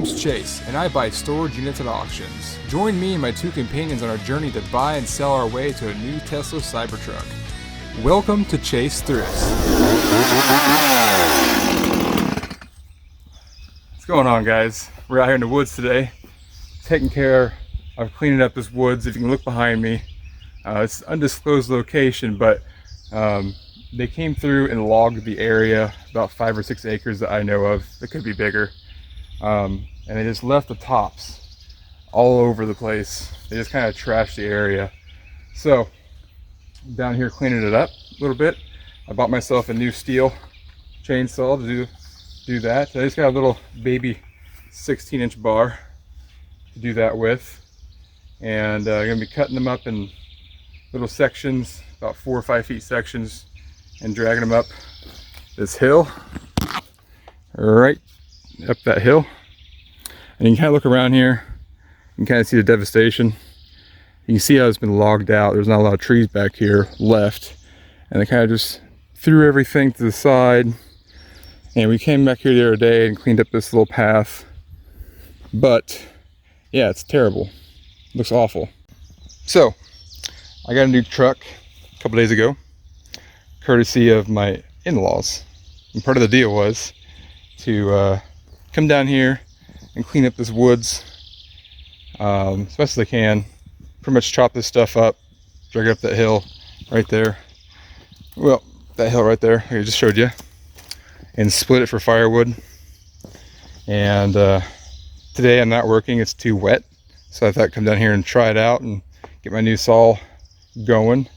name's Chase, and I buy storage units at auctions. Join me and my two companions on our journey to buy and sell our way to a new Tesla Cybertruck. Welcome to Chase Thrifts. What's going on, guys? We're out here in the woods today, taking care of cleaning up this woods. If you can look behind me, it's an undisclosed location, but they came through and logged the area, about 5 or 6 acres that I know of. It could be bigger. And they just left the tops all over the place. They just kind of trashed the area. So down here cleaning it up a little bit. I bought myself a new steel chainsaw to do that. So I just got a little baby 16-inch bar to do that with. And I'm gonna be cutting them up in little sections, about 4 or 5 feet sections, and dragging them up this hill, right up that hill. And you can kind of look around here, you can kind of see the devastation. You can see how it's been logged out. There's not a lot of trees back here left, and they kind of just threw everything to the side. And we came back here the other day and cleaned up this little path, but yeah, it's terrible. It looks awful. So I got a new truck a couple days ago, courtesy of my in-laws, and part of the deal was to come down here and clean up this woods as best as I can. Pretty much chop this stuff up, drag it up that hill right there. Well, that hill right there, I just showed you, and split it for firewood. And today I'm not working, it's too wet, so I thought I'd come down here and try it out and get my new saw going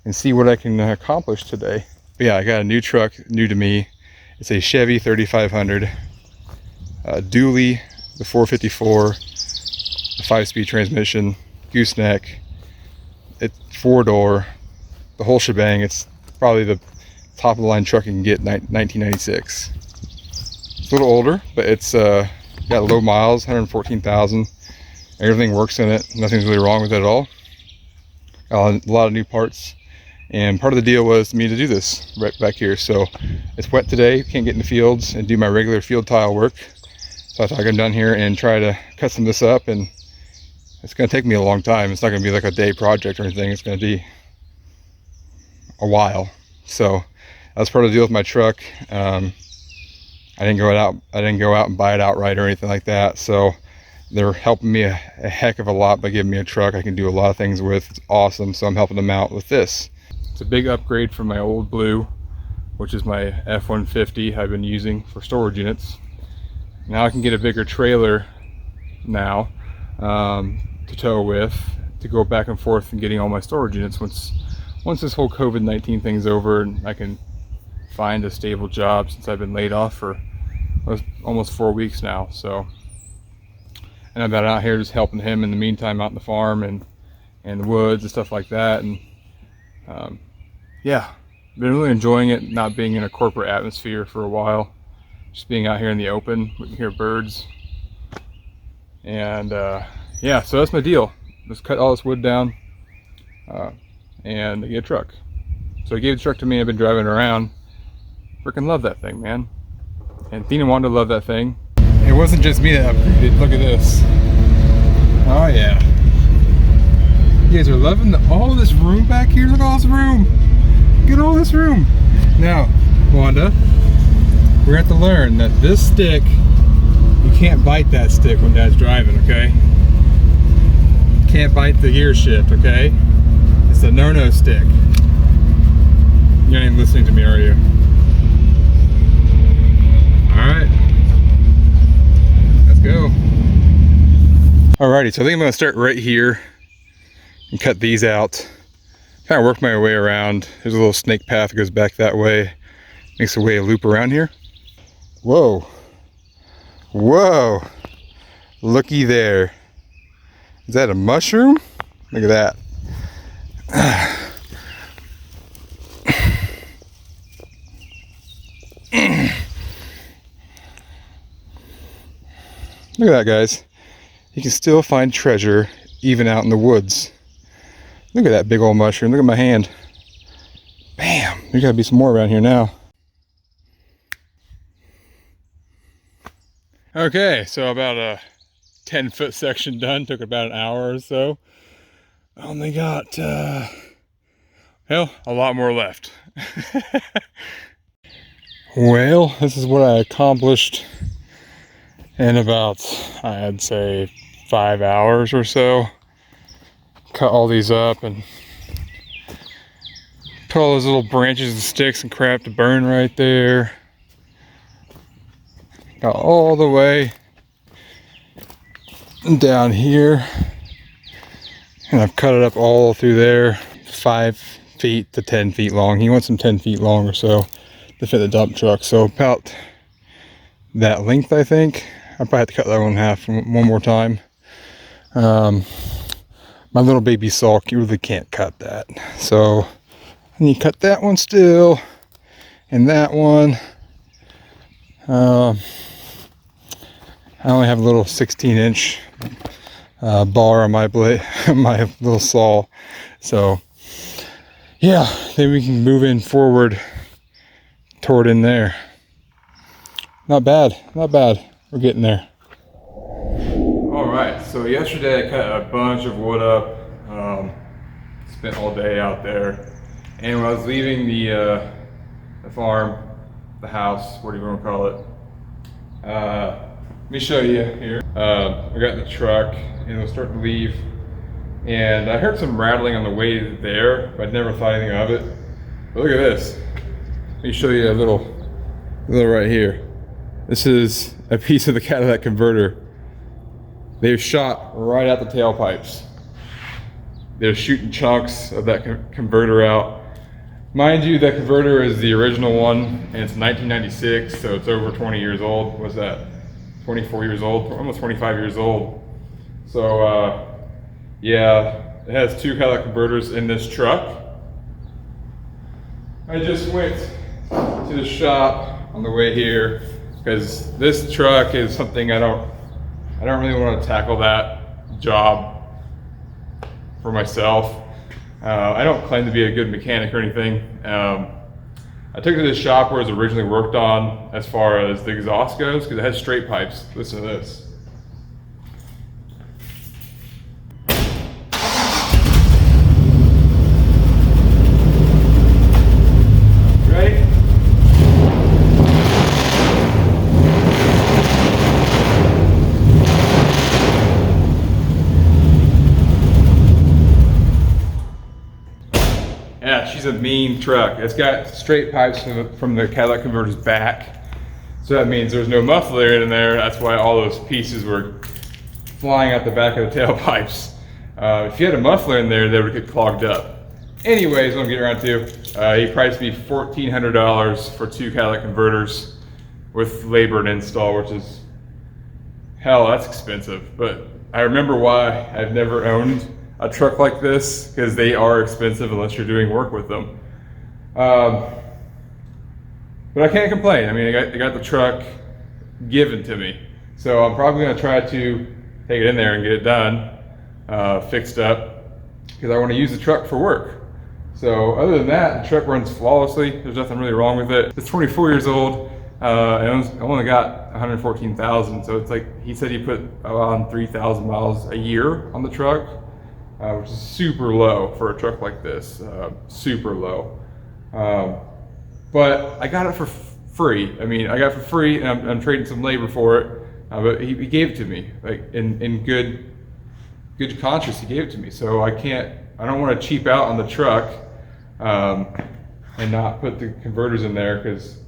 and see what I can accomplish today. But yeah, I got a new truck, new to me. It's a Chevy 3500, dually, the 454, a 5-speed transmission, gooseneck. It's 4-door, the whole shebang. It's probably the top of the line truck you can get in 1996. It's a little older, but it's got low miles, 114,000. Everything works in it. Nothing's really wrong with it at all. A lot of new parts. And part of the deal was me to do this right back here. So it's wet today, can't get in the fields and do my regular field tile work. So I thought I'd come down here and try to cut some of this up, and it's gonna take me a long time. It's not gonna be like a day project or anything. It's gonna be a while. So that's part of the deal with my truck. I didn't go out and buy it outright or anything like that. So they're helping me a heck of a lot by giving me a truck I can do a lot of things with. It's awesome. So I'm helping them out with this. It's a big upgrade from my old Blue, which is my F-150 I've been using for storage units. Now I can get a bigger trailer now to tow with, to go back and forth and getting all my storage units once this whole COVID-19 thing's over and I can find a stable job, since I've been laid off for almost 4 weeks now. So, and I've been out here just helping him in the meantime out in the farm and the woods and stuff like that. And yeah, been really enjoying it, not being in a corporate atmosphere for a while, just being out here in the open. We can hear birds. And yeah, so that's my deal. Just cut all this wood down and get a truck. So he gave the truck to me. I've been driving it around. Freaking love that thing, man. And Tina wanted to love that thing. It wasn't just me that upgraded. Look at this. Oh yeah. You guys are loving all this room back here. Look at all this room. Get all this room. Now, Wanda, we're going to have to learn that this stick, you can't bite that stick when Dad's driving, okay? You can't bite the gear shift, okay? It's a no-no stick. You're not even listening to me, are you? Alright. Let's go. Alrighty, so I think I'm going to start right here and cut these out. Kind of work my way around. There's a little snake path that goes back that way. Makes a way a loop around here. Whoa. Whoa. Looky there. Is that a mushroom? Look at that. Look at that, guys. You can still find treasure even out in the woods. Look at that big old mushroom. Look at my hand. Bam. There's gotta be some more around here now. Okay, so about a 10-foot section done. Took about an hour or so. I only got, hell, a lot more left. Well, this is what I accomplished in about, I'd say, 5 hours or so. Cut all these up and put all those little branches and sticks and crap to burn right there. Got all the way down here, and I've cut it up all through there, 5 feet to 10 feet long. He wants them 10 feet long or so to fit the dump truck. So about that length, I think. I probably have to cut that one in half one more time. My little baby Sulk, you really can't cut that. So I need to cut that one still, and that one. I only have a little 16-inch bar on my blade, my little saw. So yeah, then we can move in forward toward in there. Not bad, not bad. We're getting there. All right, so yesterday I cut a bunch of wood up. Spent all day out there, and when I was leaving the farm, the house, what do you want to call it? Let me show you here. I got in the truck and we'll start to leave, and I heard some rattling on the way there, but I'd never thought anything of it. But look at this. Let me show you a little right here. This is a piece of the catalytic converter. They've shot right out the tailpipes. They're shooting chunks of that converter out. Mind you, that converter is the original one, and it's 1996, so it's over 20 years old. What's that? 24 years old, almost 25 years old. So yeah, it has 2 catalytic converters in this truck. I just went to the shop on the way here because this truck is something I don't really want to tackle that job for myself. I don't claim to be a good mechanic or anything. I took it to the shop where it was originally worked on as far as the exhaust goes, because it has straight pipes. Listen to this. Right? Yeah, she's a mean truck. It's got straight pipes from the catalytic converter's back. So that means there's no muffler in there. That's why all those pieces were flying out the back of the tailpipes. If you had a muffler in there, they would get clogged up. Anyways, what I'm getting around to, he priced me $1,400 for 2 catalytic converters with labor and install, which is, hell, that's expensive. But I remember why I've never owned a truck like this, because they are expensive unless you're doing work with them. But I can't complain. I mean, I got the truck given to me. So I'm probably gonna try to take it in there and get it done, fixed up, because I wanna use the truck for work. So other than that, the truck runs flawlessly. There's nothing really wrong with it. It's 24 years old. And I only got 114,000. So it's like, he said he put around 3,000 miles a year on the truck. Which is super low for a truck like this, super low. But I got it for free. I mean, I got it for free, and I'm trading some labor for it. But he gave it to me, like in good conscience. He gave it to me, so I don't want to cheap out on the truck and not put the converters in there, because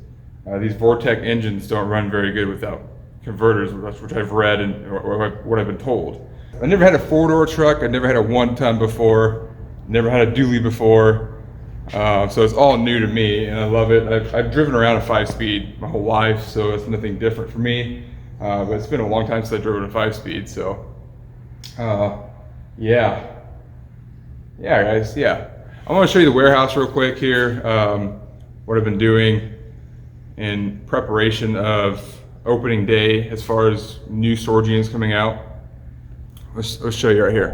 these Vortec engines don't run very good without converters, which I've read and what I've been told. I never had a 4-door truck. I never had a 1-ton before. Never had a dually before. So it's all new to me, and I love it. I've driven around a 5-speed my whole life, so it's nothing different for me. But it's been a long time since I drove a 5-speed, so yeah, guys, yeah. I want to show you the warehouse real quick here. What I've been doing in preparation of opening day as far as new storage units coming out. Let's show you right here.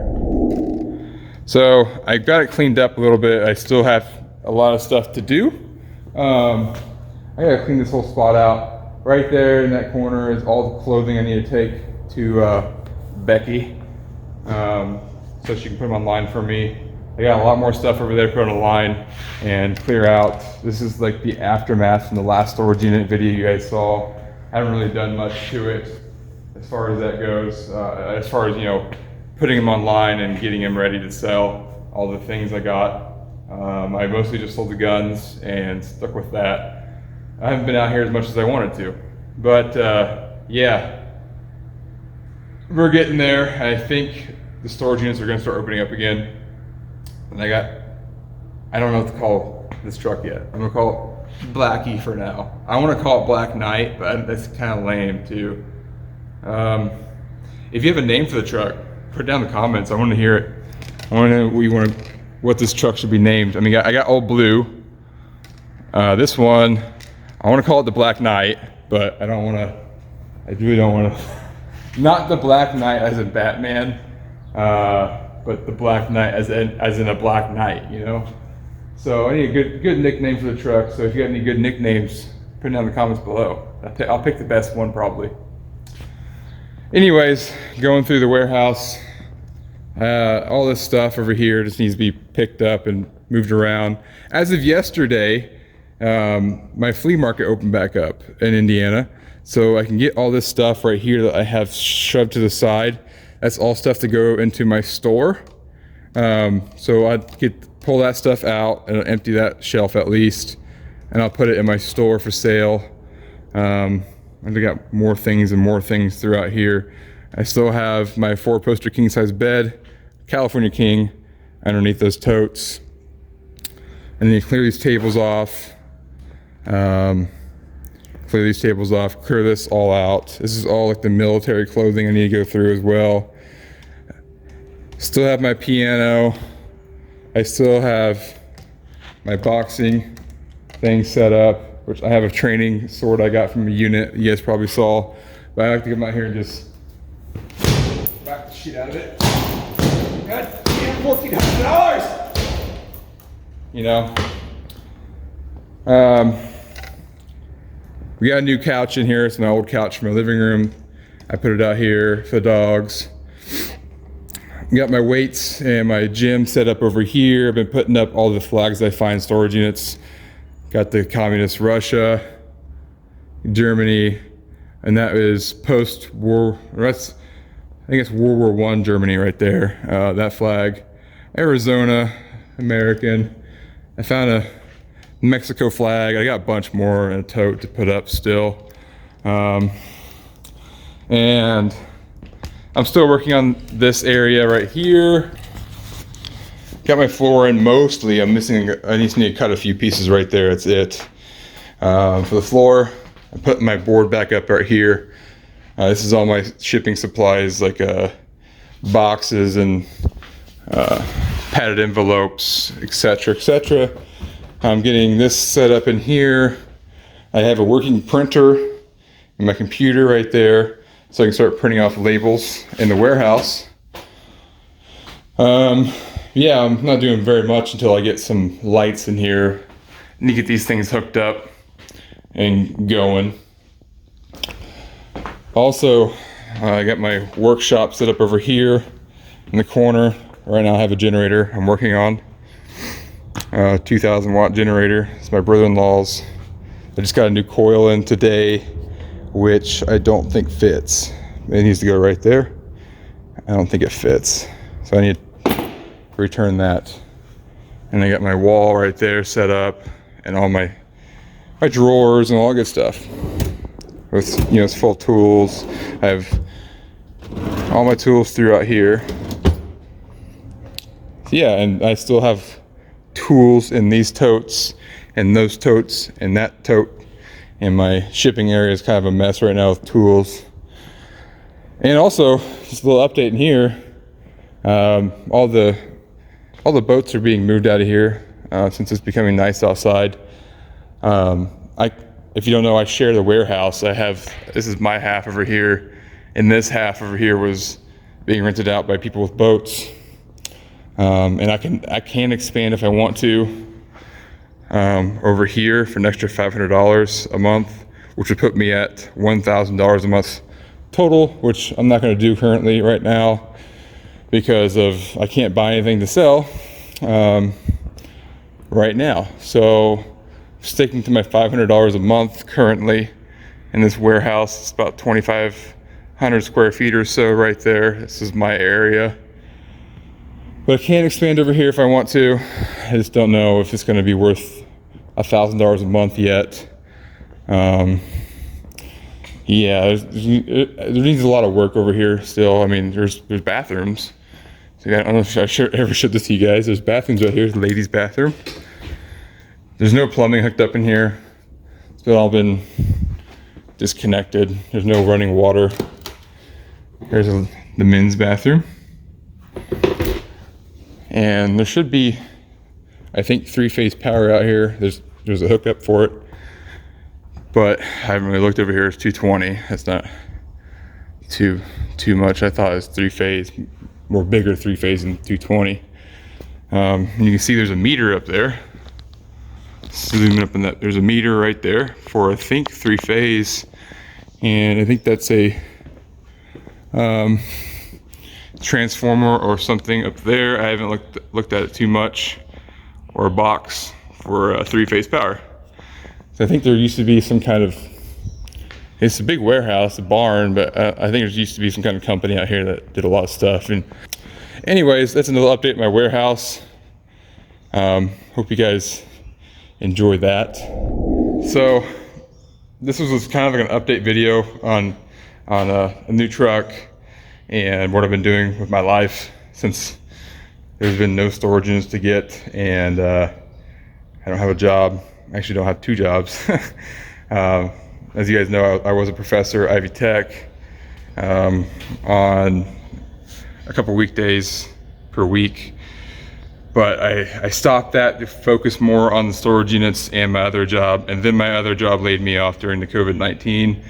So I got it cleaned up a little bit. I still have a lot of stuff to do. I gotta clean this whole spot out. right there in that corner is all the clothing I need to take to Becky, so she can put them online for me. I got a lot more stuff over there to put on a line and clear out. This is like the aftermath from the last storage unit video you guys saw. I haven't really done much to it as far as that goes. As far as, you know, putting them online and getting them ready to sell, all the things I got. I mostly just sold the guns and stuck with that. I haven't been out here as much as I wanted to, but yeah, we're getting there. I think the storage units are gonna start opening up again. And I don't know what to call this truck yet. I'm gonna call it Blackie for now. I wanna call it Black Knight, but that's kind of lame too. If you have a name for the truck, put it down in the comments. I wanna hear it. I wanna know what this truck should be named. I mean, I got Old Blue. This one, I wanna call it the Black Knight, but I really don't wanna, not the Black Knight as in Batman, but the Black Knight as in a Black Knight, you know? So I need a good nickname for the truck. So if you got any good nicknames, put it down in the comments below. I'll pick the best one probably. Anyways, going through the warehouse, all this stuff over here just needs to be picked up and moved around. As of yesterday, my flea market opened back up in Indiana. So I can get all this stuff right here that I have shoved to the side. That's all stuff to go into my store. So I'd pull that stuff out and empty that shelf at least, and I'll put it in my store for sale. I've got more things and more things throughout here. I still have my 4-poster king size bed, California King, underneath those totes. And then you clear these tables off. Clear these tables off, clear this all out. This is all like the military clothing I need to go through as well. Still have my piano. I still have my boxing thing set up, which I have a training sword I got from a unit you guys probably saw. But I like to come out here and just whack the shit out of it. God damn, $1,400! You know? We got a new couch in here. It's my old couch from my living room. I put it out here for the dogs. Got my weights and my gym set up over here. I've been putting up all the flags I find in storage units. Got the communist Russia, Germany, and that is post-war, I think it's World War I Germany right there, that flag. Arizona, American. I found a Mexico flag. I got a bunch more in a tote to put up still. And I'm still working on this area right here. Got my floor in mostly. I just need to cut a few pieces right there. That's it. For the floor, I put my board back up right here. This is all my shipping supplies, like boxes and padded envelopes, etc., etc. I'm getting this set up in here. I have a working printer and my computer right there, so I can start printing off labels in the warehouse. Yeah, I'm not doing very much until I get some lights in here. I need to get these things hooked up and going. Also, I got my workshop set up over here in the corner. Right now I have a generator I'm working on. 2,000 watt generator. It's my brother-in-law's. I just got a new coil in today, which I don't think fits. It needs to go right there. I don't think it fits. So I need to return that. And I got my wall right there set up and all my drawers and all that good stuff. With, you know, it's full of tools. I have all my tools throughout here. Yeah, and I still have tools in these totes and those totes and that tote, and my shipping area is kind of a mess right now with tools. And also, just a little update in here, all the boats are being moved out of here since it's becoming nice outside. If you don't know, I share the warehouse. This is my half over here, and this half over here was being rented out by people with boats. And I can expand if I want to over here for an extra $500 a month, which would put me at $1,000 a month total, which I'm not going to do currently right now because I can't buy anything to sell right now. So sticking to my $500 a month currently in this warehouse. It's about 2,500 square feet or so right there. This is my area. But I can expand over here if I want to. I just don't know if it's going to be worth $1,000 a month yet. Yeah, there needs a lot of work over here still. I mean, there's bathrooms. So I don't know if I ever showed this to you guys. There's bathrooms right here. There's the ladies' bathroom. There's no plumbing hooked up in here. It's all been disconnected. There's no running water. Here's the men's bathroom. And there should be, I think, 3-phase power out here. There's a hookup for it. But I haven't really looked over here. It's 220. That's not too much. I thought it was 3-phase, more bigger 3-phase than 220. And you can see there's a meter up there. Zooming up in that, there's a meter right there for I think 3-phase, and I think that's a transformer or something up there. I haven't looked at it too much, or a box for 3-phase power. So I think there used to be some kind of, it's a big warehouse, a barn, but I think there used to be some kind of company out here that did a lot of stuff. And anyways, that's another update in my warehouse. Hope you guys enjoy that. So this was kind of like an update video on a new truck and what I've been doing with my life since there's been no storage units to get, and I don't have a job. I actually don't have 2 jobs. As you guys know, I was a professor at Ivy Tech on a couple weekdays per week. But I stopped that to focus more on the storage units and my other job. And then my other job laid me off during the COVID-19,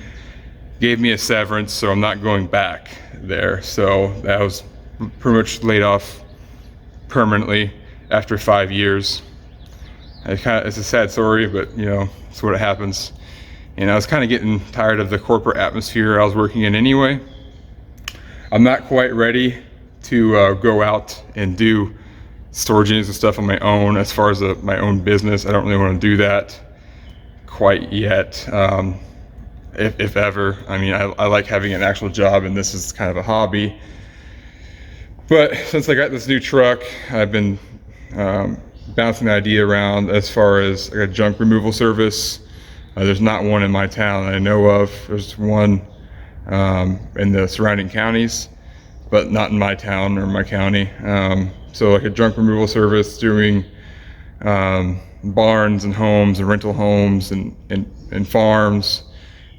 gave me a severance, so I'm not going back there. So that was pretty much laid off permanently after 5 years. It's a sad story, but you know, it's what happens. And I was kind of getting tired of the corporate atmosphere I was working in anyway. I'm not quite ready to go out and do storage units and stuff on my own. As far as my own business, I don't really want to do that quite yet, if ever. I mean, I like having an actual job, and this is kind of a hobby. But since I got this new truck, I've been bouncing the idea around as far as a junk removal service. There's not one in my town that I know of. There's one in the surrounding counties, but not in my town or my county. So like a junk removal service doing barns and homes and rental homes and farms,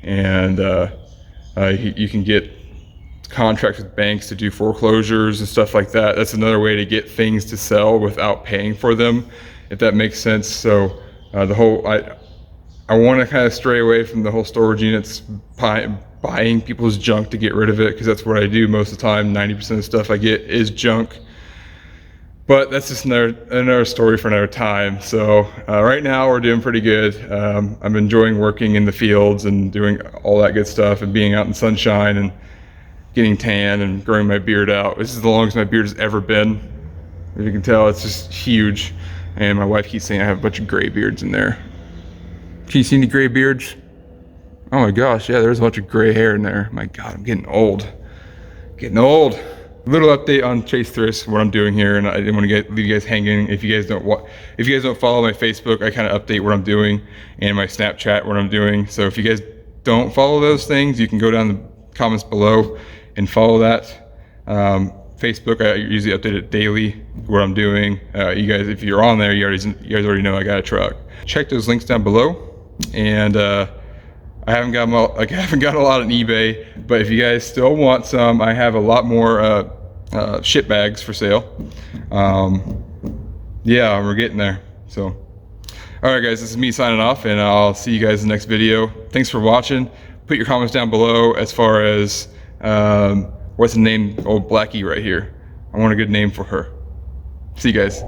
and you can get contracts with banks to do foreclosures and stuff like that. That's another way to get things to sell without paying for them, if that makes sense. So I want to kind of stray away from the whole storage units, buying people's junk to get rid of it, because that's what I do most of the time. 90% of the stuff I get is junk. But that's just another story for another time. So right now we're doing pretty good. I'm enjoying working in the fields and doing all that good stuff and being out in sunshine and getting tan and growing my beard out. This is the longest my beard has ever been. As you can tell, it's just huge. And my wife keeps saying I have a bunch of gray beards in there. Can you see any gray beards? Oh my gosh, yeah, there's a bunch of gray hair in there. My God, I'm getting old. Getting old. A little update on Chase Thrifts, what I'm doing here, and I didn't want to leave you guys hanging. If you guys don't follow my Facebook, I kind of update what I'm doing, and my Snapchat what I'm doing. So if you guys don't follow those things, you can go down the comments below and follow that. Facebook, I usually update it daily what I'm doing. You guys, if you're on there, you guys already know I got a truck. Check those links down below, and I haven't got a lot on eBay, but if you guys still want some, I have a lot more ship bags for sale. Yeah, we're getting there. So, all right, guys, this is me signing off, and I'll see you guys in the next video. Thanks for watching. Put your comments down below as far as what's the name, old Blackie right here. I want a good name for her. See you guys.